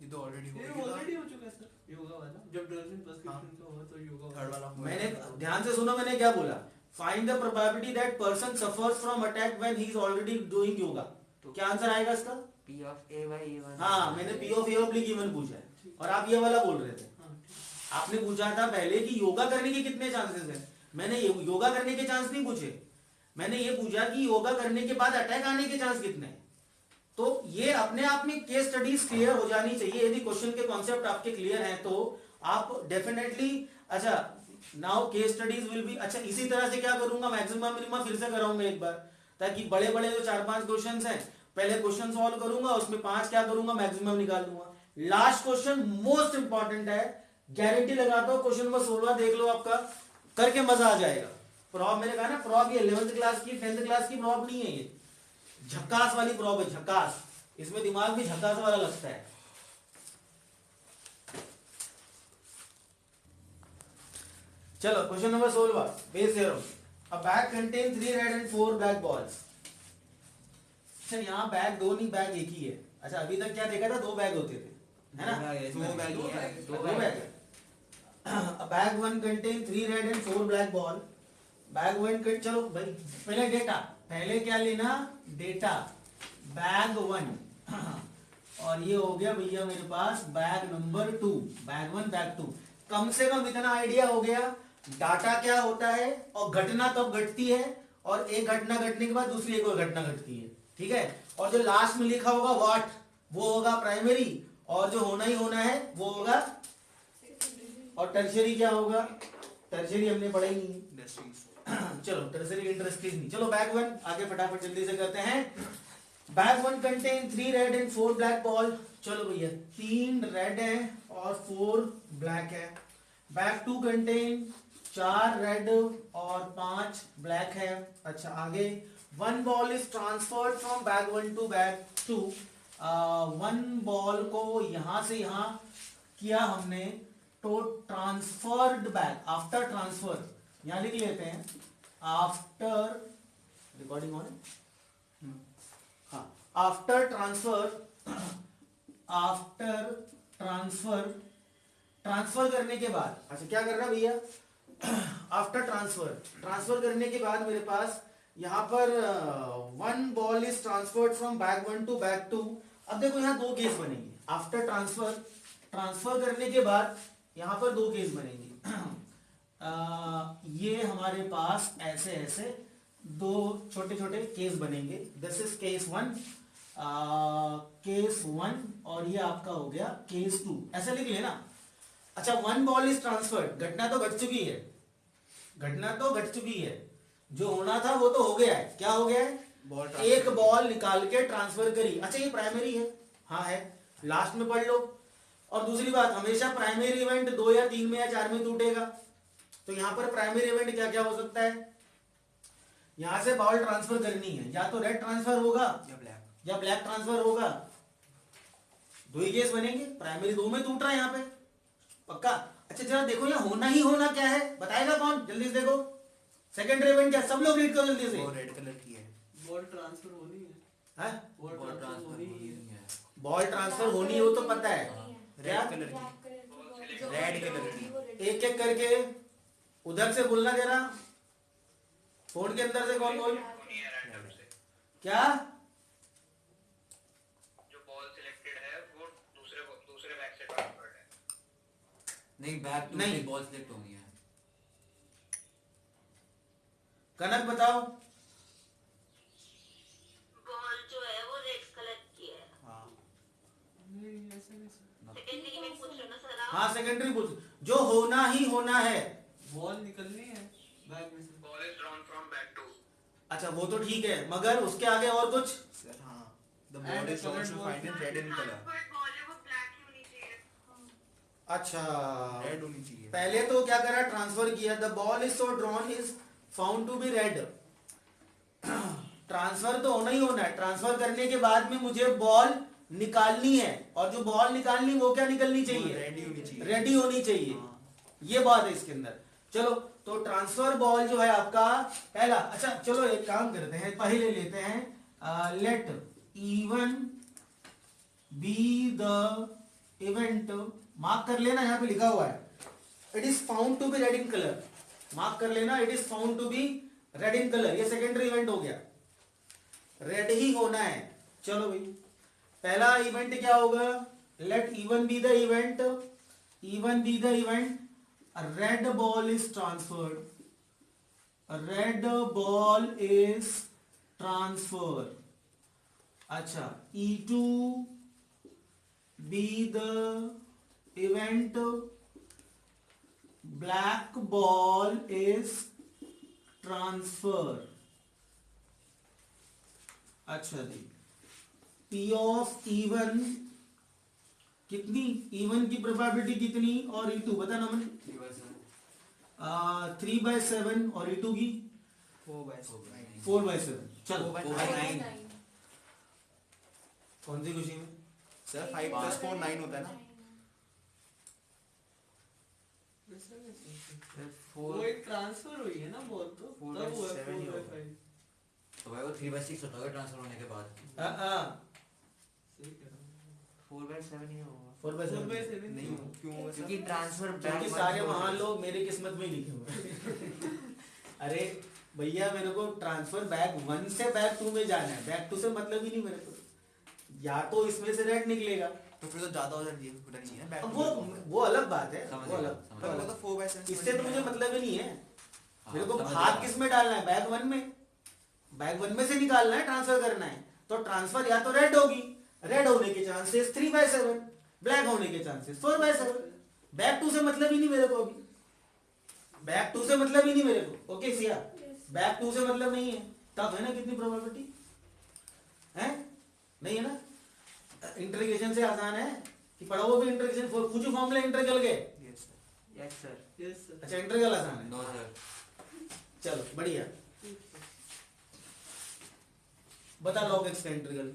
ये तो ऑलरेडी ये ऑलरेडी हो चुका है सर योगा वाला। जब ड्रग्स एंड प्रिस्क्रिप्शन का हुआ तो योगा थर्ड वाला मैंने ध्यान से सुनो, मैंने क्या बोला, find the probability that person suffers from attack when he is already doing yoga. क्या आंसर आएगा इसका? P of A by A1। हाँ, मैंने P of A oblique E1 पूछा है और आप ये वाला बोल रहे थे। हाँ, ठीक। आपने पूछा था पहले कि योगा करने के कितने चांसेस हैं। मैंने योगा करने के चांस नहीं पूछे, मैंने ये पूछा कि योगा करने के बाद अटैक आने के चांस कितने हैं। तो ये अपने आप में केस स्टडीज क्लियर हो जानी चाहिए। यदि क्वेश्चन के कॉन्सेप्ट आपके क्लियर हैं तो आप डेफिनेटली, अच्छा now case studies will be, अच्छा इसी तरह से क्या करूंगा, मैक्सिमम मिनिमम फिर से कराऊंगा एक बार, ताकि बड़े बड़े जो 4-5 क्वेश्चन हैं पहले क्वेश्चन सॉल्व करूंगा, उसमें 5 क्या करूंगा, मैक्सिमम निकाल दूंगा। लास्ट क्वेश्चन मोस्ट इंपॉर्टेंट है, गारंटी लगाता हूं क्वेश्चन नंबर 16 देख लो, आपका करके मजा आ जाएगा। प्रॉब मैंने कहा ना, प्रॉब ये 11th क्लास की 10th क्लास की प्रॉब नहीं है, ये झक्कास वाली प्रॉब है, झक्कास। इसमें दिमाग भी झक्कास वाला लगता है। चलो question number 16, Bayes theorem. A bag contain 3 red and 4 black balls. अच्छा यहाँ बैग 2 नहीं, बैग एक ही है। अच्छा अभी तक क्या देखा था, 2 बैग होते थे, है ना? 2 बैग ही है, 2 बैग है। A bag 1 contain 3 red and 4 black ball. Bag 1 contain, चलो भाई पहले डेटा, पहले क्या लेना, डेटा, बैग 1 और ये हो गया भैया मेरे पास बैग नंबर 2, बैग 1 बैग 2। कम से कम इतना आइडिया हो गया डाटा क्या होता है और घटना कब घटती है, और एक घटना घटने के बाद दूसरी एक और घटना घटती है, ठीक है। और जो लास्ट में लिखा होगा व्हाट, वो होगा प्राइमरी, और जो होना ही होना है वो होगा, और टर्शियरी क्या होगा, टर्शियरी हमने पढ़ा ही नहीं है। चलो टर्शियरी इंटरेस्टिंग नहीं। चलो बैग 1 आगे फटाफट जल्दी से करते हैं। Bag 1 contain 3 red and 4 black ball. चलो भैया 3 रेड है और 4 ब्लैक है। बैग 2 कंटेन 4 रेड और 5 ब्लैक है। अच्छा आगे, 1 ball is transferred from bag 1 to bag 2। 1 ball को यहां से यहां किया हमने, तो ट्रांसफर्ड बैग, आफ्टर ट्रांसफर, यहां लिख लेते हैं आफ्टर, रिकॉर्डिंग ऑन, हाँ, after transfer, after transfer, transfer करने के बाद, अच्छा क्या कर रहा भैया, आफ्टर ट्रांसफर, ट्रांसफर करने के बाद मेरे पास यहां पर 1 ball is transferred from bag 1 to bag 2। अब देखो यहां 2 केस बनेंगे, आफ्टर ट्रांसफर, ट्रांसफर करने के बाद यहां पर 2 केस बनेंगे। ये हमारे पास ऐसे ऐसे 2 छोटे छोटे केस बनेंगे। दिस इज केस 1, केस 1, और ये आपका हो गया केस 2, ऐसे लिख लेना। अच्छा 1 बॉल इज ट्रांसफर्ड, घटना तो घट चुकी है, घटना तो घट चुकी है, जो होना था वो तो हो गया है। क्या हो गया है, एक बॉल निकाल के ट्रांसफर करी। अच्छा ये प्राइमरी है, हाँ है, लास्ट में पढ़ लो। और दूसरी बात, हमेशा प्राइमरी इवेंट 2 या 3 में या 4 में टूटेगा, तो यहां पर प्राइमरी इवेंट क्या क्या हो सकता है, यहां से बॉल ट्रांसफर करनी है, या तो रेड ट्रांसफर होगा या ब्लैक ट्रांसफर होगा, 2 ही केस बनेंगे। प्राइमरी 2 में टूट रहा है यहाँ पे पक्का। अच्छा जरा देखो यहाँ होना ही होना क्या है, बताएगा कौन, जल्दी से देखो। सेकेंडरी इवेंट क्या, सब लोग रीड करो जल्दी से। रेड कलर की है, बॉल ट्रांसफर होनी है, हैं? बॉल बॉल ट्रांसफर ट्रांसफर होनी होनी है। है, बॉल ट्रांसफर होनी है वो तो पता है, क्या? रेड कलर की, रेड कलर की। एक एक करके उधर से बोलना जरा, फोन के अंदर से कौन बोल, क्या? जो बॉल सिलेक्टेड है वो दूसरे बैग से ट्रांसफर्ड है। नहीं बैग 2 नहीं। से बॉल सिलेक्ट होनी है। कनक बताओ। बॉल जो है वो रेड कलर की है। हाँ नहीं ऐसे नहीं, सेकेंडरी में पूछ रहे हो ना सर आप? हाँ सेकेंडरी पूछ, जो होना ही होना है। बॉल निकलनी है बैग में से। Ball is drawn from bag 2। अच्छा वो तो ठीक है, मगर उसके आगे और कुछ, Sir, हाँ. The And ball the is also colored find in red in color. Transferred ball है वो ब्लैक ही होनी चाहिए। अच्छा Red होनी चाहिए. पहले तो क्या करा, ट्रांसफर किया, the ball is so drawn is found to be red. Transfer तो होना ही होना है, ट्रांसफर करने के बाद में मुझे बॉल निकालनी है, और जो बॉल निकालनी वो क्या निकलनी चाहिए, रेडी होनी चाहिए. रेडी होनी चाहिए। ये बात है इसके अंदर। चलो तो ट्रांसफर बॉल जो है आपका पहला, अच्छा चलो एक काम करते हैं, पहले लेते हैं let E one be the event, mark कर लेना, यहां पे लिखा हुआ है it is found to be red in colour, mark कर लेना it is found to be red in colour. ये सेकेंडरी इवेंट हो गया, रेड ही होना है। चलो भाई पहला इवेंट क्या होगा, लेट E1 be the event, E1 be the event, red ball is transferred, red ball is transfer. अच्छा, E2 be the event, black ball is transfer. अच्छा जी, P ऑफ E1 कितनी, E1 की प्रोबेबिलिटी कितनी और E2 बता ना मैंने, 3/7 और E2 की 4/9 4/7। चलो 4/9 कौन सी खुशी में, सर 5 + 4 9 होता है ना। वो एक ट्रांसफर हुई है ना बॉल, तो Four तब by हुआ है seven ही 4/5। तो भाई वो 3/6 होता होगा ट्रांसफर होने के बाद। सही कह रहा हूँ। 4/7 ही होगा 4/7 4/7 नहीं हो, क्यों होगा क्योंकि सर? ट्रांसफर क्योंकि सारे महान लोग मेरे किस्मत में ही लिखे हुए हैं। अरे भैया मेरे को ट्रांसफर बैक 1 से बैक 2 में जाना है, बैक 2 से मतलब ही नहीं मेरे को, या तो इसमें से रेड निकलेगा, तो फिर तो ज्यादा हो जाती है, नहीं है बैक अब वो अलग बात है, समझ वो गया, अलग, समझ पर वो वो अलग। तो 4/7 इससे तो मुझे मतलब ही नहीं है, मेरे को समझ हाथ गया। किस में डालना है, बैक 1 में, बैक 1 में से निकालना है, ट्रांसफर करना है, तो ट्रांसफर या तो रेड होगी, रेड होने के चांसेस 3/7, ब्लैक होने के चांसेस 4/7। बैक 2 से मतलब ही नहीं मेरे को, अभी बैक 2 से मतलब ही नहीं मेरे को। ओके सिया, बैक 2 से मतलब नहीं है, तब है ना कितनी प्रोबेबिलिटी है, नहीं है ना। इंटीग्रेशन से आसान है कि पढ़ो भी इंटीग्रेशन, पूछो फॉर्मूला इंटीग्रल के, yes sir. Yes sir. Yes sir. अच्छा इंटीग्रल आसान है, नो सर। चलो बढ़िया। बता log x का इंटीग्रल,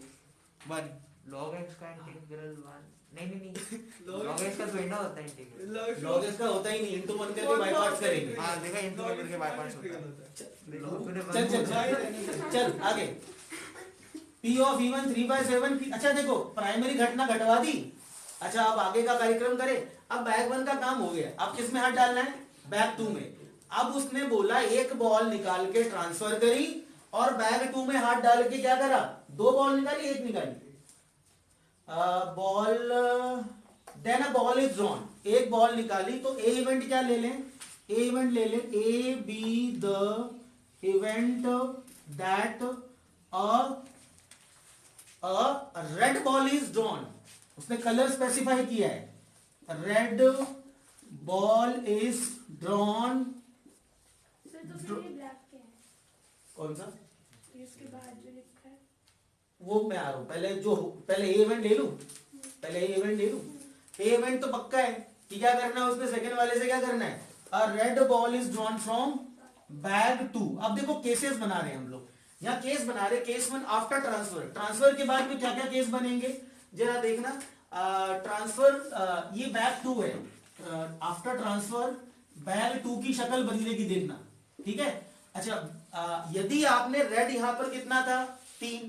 1 log x का इंटीग्रल 1 नहीं नहीं नहीं Log log x का थोड़ी ना होता है इंटीग्रल। log x का होता ही नहीं, इंटू 1 करके बाय पार्ट्स करेंगे। हां देखा, इंटू करके बाय पार्ट्स होता है। चल चल चल चल आगे, P ऑफ E1 3/7 की, अच्छा देखो प्राइमरी घटना घटवा दी। अच्छा अब आगे का कार्यक्रम करें, अब बैक 1 का काम हो गया, अब किस में हाथ डालना है, बैक 2 में। अब उसने बोला एक बॉल निकाल के ट्रांसफर करी और बैक 2 में हाथ डाल के क्या करा, 2 बॉल निकाली, एक निकाली, ball, then a ball is drawn, एक बॉल निकाली, तो ए इवेंट क्या ले लें, ए इवेंट ले लें, ए be the event that a red ball is drawn, उसने कलर स्पेसिफाई किया है, red ball is drawn. Sir तो फिर ये ब्लैक क्या है, कौन सा, इसके बाद जो लिखा है, वो मैं आ रहा हूं, पहले ए इवेंट ले लूं, पहले ए इवेंट ले लूं। ए इवेंट तो पक्का है कि क्या करना है उसमें, सेकंड वाले से क्या करना है, a red ball is drawn from bag 2। अब देखो केसेस बना रहे हैं हम लोग, यहाँ केस बना रहे, केस 1 आफ्टर ट्रांसफर, ट्रांसफर के बाद में क्या क्या केस बनेंगे जरा देखना। ट्रांसफर ये बैग 2 है, आफ्टर ट्रांसफर बैग 2 की शक्ल बदलेगी देखना, ठीक है। अच्छा यदि आपने रेड यहां पर कितना था 3,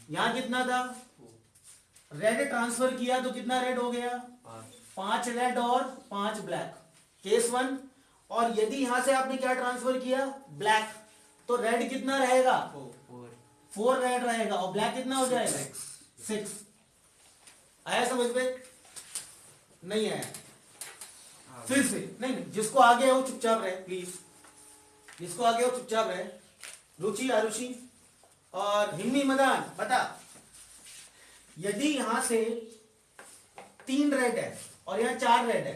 यहां कितना था, रेड ट्रांसफर किया तो कितना रेड हो गया, 5 रेड और 5 ब्लैक, केस 1। और यदि यहां से आपने क्या ट्रांसफर किया, ब्लैक, तो रेड कितना रहेगा, 4 रेड रहेगा और ब्लैक कितना हो जाएगा, 6। आया समझ में, नहीं आया, फिर से नहीं, जिसको आगे है वो चुपचाप रहे प्लीज, जिसको आगे हो चुपचाप रहे। रुचि, आरुषि और हिम्मी, मदान बता, यदि यहां से 3 रेड है और यहां 4 रेड है,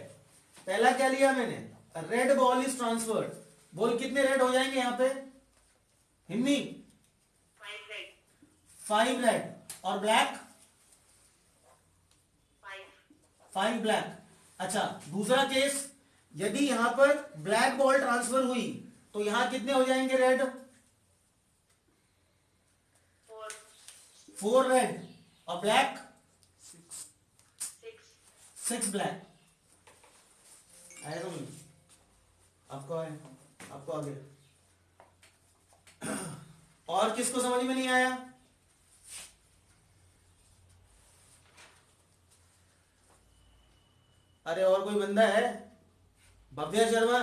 पहला क्या लिया मैंने, रेड बॉल इज ट्रांसफर्ड, बोल कितने रेड हो जाएंगे यहां पे, हिम्मी 5 red, 5 रेड और ब्लैक 5 ब्लैक। अच्छा दूसरा केस, यदि यहां पर ब्लैक बॉल ट्रांसफर हुई तो यहां कितने हो जाएंगे रेड, 4 रेड और ब्लैक 6 ब्लैक। आया समझ, आपको आया, आपको आ गया। और किसको समझ में नहीं आया, अरे और कोई बंदा है, भव्या शर्मा,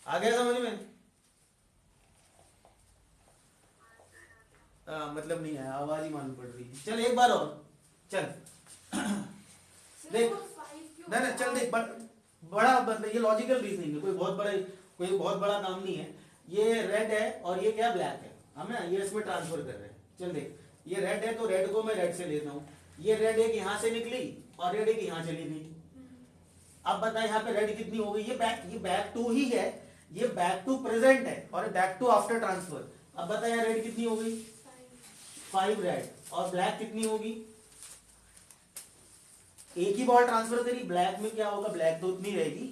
आ गया समझ में। मतलब नहीं आया, आवाज ही मालूम पड़ रही है। चल एक बार और चल देख, ना ना चल देख, बड़ा मतलब ये लॉजिकल रीजनिंग है, कोई बहुत बड़ा काम नहीं है। ये रेड है और ये क्या ब्लैक है, हम ना ये इसमें ट्रांसफर कर रहे हैं। चल देख, ये रेड है तो रेड को मैं रेड से लेता हूँ, ये रेड एक यहाँ से निकली और रेड एक यहाँ चली गई। अब बता यहाँ पे रेड कितनी हो गई, ये बैक टू ही है, ये बैक टू प्रेजेंट है और बैक टू आफ्टर ट्रांसफर। अब बता यहाँ रेड कितनी हो गई, 5 रेड, और ब्लैक कितनी होगी, एक ही बॉल ट्रांसफर करी, ब्लैक में क्या होगा, ब्लैक तो उतनी रहेगी,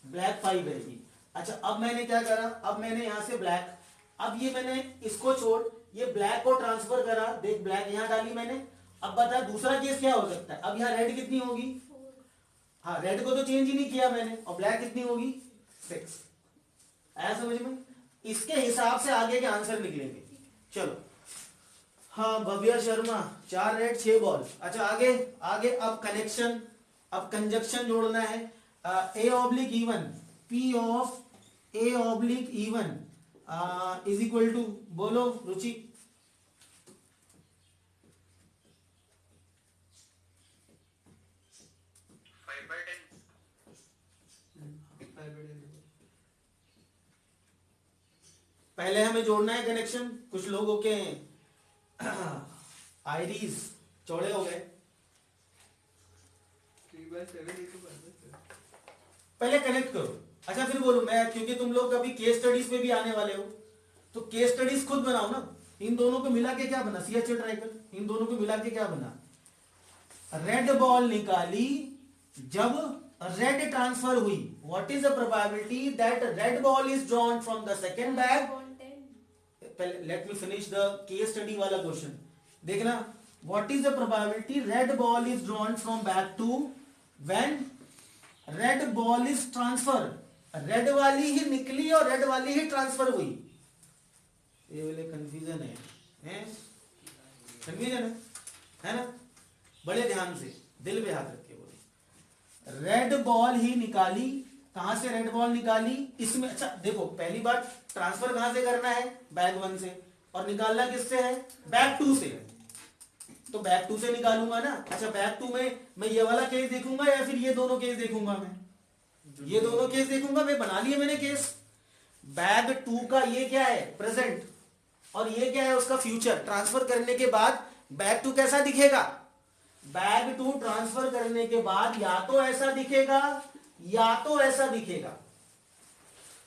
ब्लैक 5 रहेगी। अच्छा अब मैंने क्या करा, अब मैंने यहां से ब्लैक, अब ये मैंने इसको छोड़ ये ब्लैक को ट्रांसफर करा, देख ब्लैक यहां डाली मैंने। अब बता दूसरा केस क्या हो सकता है, अब यहाँ रेड कितनी होगी, हाँ रेड को तो चेंज ही नहीं किया मैंने, और ब्लैक कितनी होगी 6। आया समझ में, इसके हिसाब से आगे के आंसर निकलेंगे। चलो हाँ भव्या शर्मा 4 रेड 6 बॉल। अच्छा आगे आगे अब कनेक्शन, अब कंजक्शन जोड़ना है। A oblique even, P of A oblique even is equal to, बोलो रुचि, पहले हमें जोड़ना है कनेक्शन। कुछ लोगों के आईरीज चौड़े हो गए, 3/7 पहले कनेक्ट करो। अच्छा फिर बोलो मैं, क्योंकि तुम लोग अभी केस स्टडीज पे भी आने वाले हो, तो केस स्टडीज खुद बनाओ ना। इन दोनों को मिला के क्या बना, CH ट्राइकल, इन दोनों को मिला के क्या बना, रेड बॉल निकाली जब रेड ट्रांसफर हुई, what is the probability that red ball is drawn from the second bag. Let me finish the case study वाला क्वेश्चन, देखना, what is the probability red ball is drawn from bag two when red ball is transfer, red वाली ही निकली और red वाली ही transfer हुई। ये वाले कंफ्यूजन है कंफ्यूजन है ना, बड़े ध्यान से दिल पे हाथ रख के बोलो। रेड बॉल ही निकाली, कहां से रेड बॉल निकाली इसमें। अच्छा देखो पहली बात, ट्रांसफर कहां से करना है, बैग 1 से, और निकालना किससे है, बैग 2 से, तो बैग 2 से निकालूंगा ना। अच्छा बैग 2 में मैं ये वाला केस देखूंगा या फिर ये दोनों केस देखूंगा, मैं ये दोनों केस देखूंगा। मैं बना लिए मैंने केस, बैग 2 का ये क्या है प्रेजेंट और ये क्या है उसका फ्यूचर। ट्रांसफर करने के बाद बैग 2 कैसा दिखेगा, बैग 2 ट्रांसफर करने के बाद या तो ऐसा दिखेगा या तो ऐसा दिखेगा।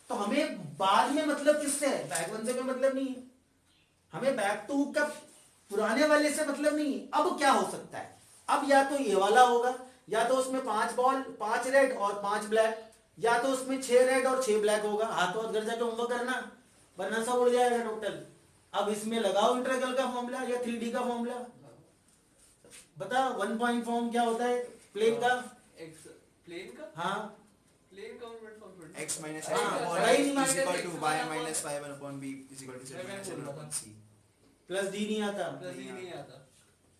तो हमें बाद में मतलब किससे है, बैग 1 से कोई मतलब नहीं है, हमें बैग 2 का पुराने वाले से मतलब नहीं है। अब क्या हो सकता है, अब या तो ये वाला होगा, या तो उसमें 5 बॉल 5 रेड और 5 ब्लैक, या तो उसमें 6 रेड और 6 ब्लैक होगा। हाथों हाथ घर जाके होमवर्क करना, वरना सब उड़ जाएगा टोटल। अब इसमें लगाओ इंटीग्रल का फॉर्मूला या 3D का फॉर्मूला, बता 1 पॉइंट फॉर्म क्या होता है प्लेन का, प्लेन का, हाँ प्लेन का वन फॉर्म x minus हाँ, y वही is equal to y minus y1 upon b is equal to z minus मैं l बोल upon रहा c। प्लस डी नहीं आता। प्लस ही नहीं आता।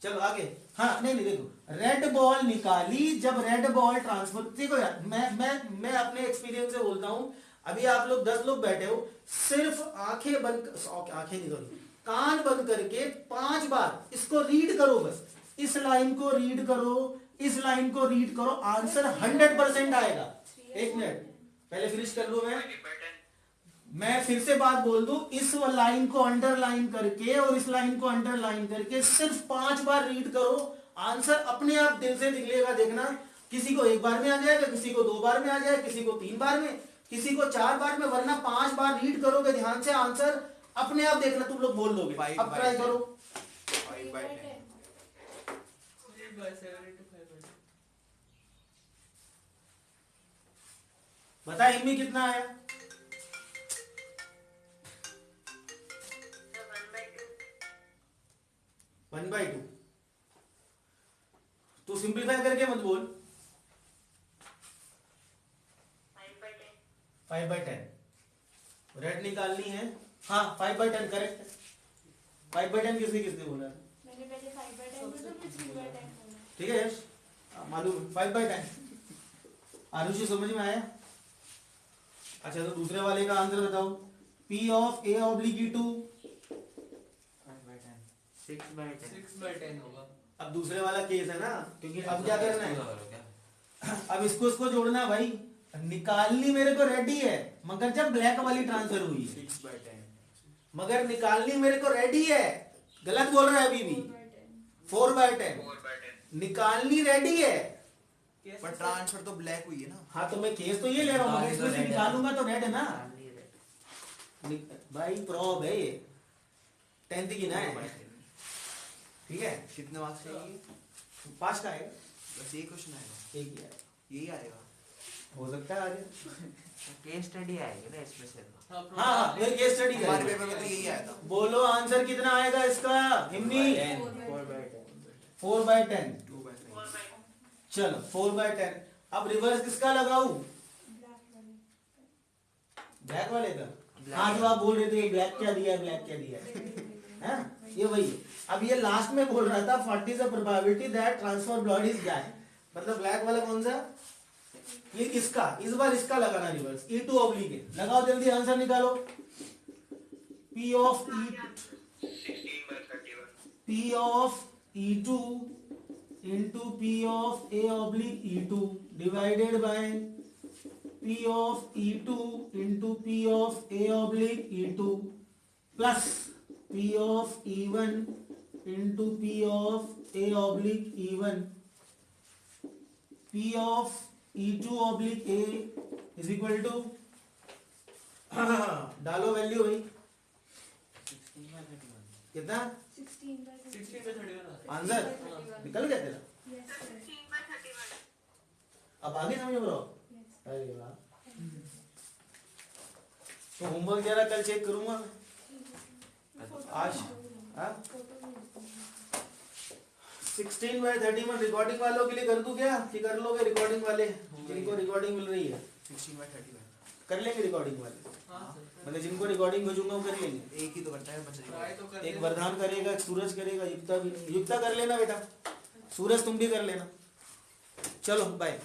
चलो आगे, हाँ नहीं नहीं देखो, रेड बॉल निकाली जब रेड बॉल ट्रांसफर, देखो यार मैं अपने एक्सपीरियंस से बोलता हूं। अभी आप लोग 10 लोग बैठे हो, सिर्फ आंखें बंद, आंखें नहीं करो, कान बंद करके 5 बार इसको रीड करो, बस इस लाइन को रीड करो, इस लाइन को रीड करो, आंसर 100% आएगा। 1 मिनट पहले फिनिश कर लूं मैं फिर से बात बोल दूं, इस लाइन को अंडरलाइन करके और इस लाइन को अंडरलाइन करके सिर्फ 5 बार रीड करो, आंसर अपने आप दिल से निकलेगा। देखना किसी को 1 बार में आ जाएगा, किसी को 2 बार में आ जाएगा, किसी को 3 बार में, किसी को 4 बार में, वरना 5 बार रीड करोगे ध्यान से, आंसर अपने आप देखना तुम लोग बोल दोगे। अब ट्राई करो, 5/10 3/7 into 5/10 बता इनमें कितना आया, 1/2। तू सिंप्लीफाई करके मत बोल, 5/10 रेड निकालनी है, हाँ 5/10 करेक्ट है। 5/10 किसने किसने बोला, मैंने पहले 5/10 बोला तो फिर 3/10 बोला। ठीक है यश, मालूम 5/10। आरुषि समझ में आया। अच्छा तो दूसरे वाले का आंसर बताओ, P of A oblique E2 6/10 होगा। अब दूसरे वाला केस है ना, क्योंकि अब क्या करना है, क्या अब इसको जोड़ना भाई, निकालनी मेरे को रेडी है, मगर जब ब्लैक वाली ट्रांसफर हुई है, 6/10. मगर निकालनी मेरे को रेडी है, गलत बोल रहा है अभी भी, 4/10 4/10. निकालनी रेडी है। पर ट्रांसफर तो ब्लैक हुई है ना. हाँ तो मैं केस तो ये ले रहा हूँ, मगर इसमें से निकालूंगा तो रेड है ना भाई, प्रॉब है ये, 10th की ना है, ठीक है, कितने मार्क्स चाहिए? 5 का है, बस ये क्वेश्चन आएगा, एक ही है, यही आएगा. हो सकता है आगे। केस स्टडी आएगी ना इसमें से। हाँ हाँ ये केस स्टडी हमारे करेंगे। पेपर में तो यही आया था. बोलो आंसर कितना आएगा इसका हिमनी? 4/10। 2/10. चलो 4/10। अब रिवर्स किसका लगाऊं? ब्लैक वाले का। हाँ जो आप बोल रहे थे ब्लैक क्या दिया है, ब्लैक क्या दिया है, ये वही है। अब ये लास्ट में बोल रहा था 40 is the probability that transfer blood is black, मतलब ब्लैक वाला कौन सा, ये इसका, इस बार इसका लगाना रिवर्स, E2 ऑब्लिक है, लगाओ जल्दी आंसर निकालो। P of E 16/31. P of E2 into P of A oblique E2 divided by P of E2 into P of A oblique E2 plus P of E1 into P of A oblique E1. P of E2 oblique A is equal to डालो value भाई कितना, 16/31 answer निकल गया तेरा, 16/31. अब आगे समझ bro. अरे वाह, तो होमवर्क जरा कल चेक करूंगा आज। 16/31 रिकॉर्डिंग वालों के लिए कर दूं क्या, कि कर लोगे रिकॉर्डिंग वाले जिनको रिकॉर्डिंग मिल रही है, 16/31. कर लेंगे रिकॉर्डिंग वाले, हाँ सर मतलब जिनको रिकॉर्डिंग भेजूंगा वो कर लेंगे। एक ही तो करता है बच्चा. ट्राई तो कर एक वरदान करेगा, सूरज करेगा, युक्ता भी, युक्ता कर लेना बेटा, सूरज तुम भी कर लेना। चलो बाय।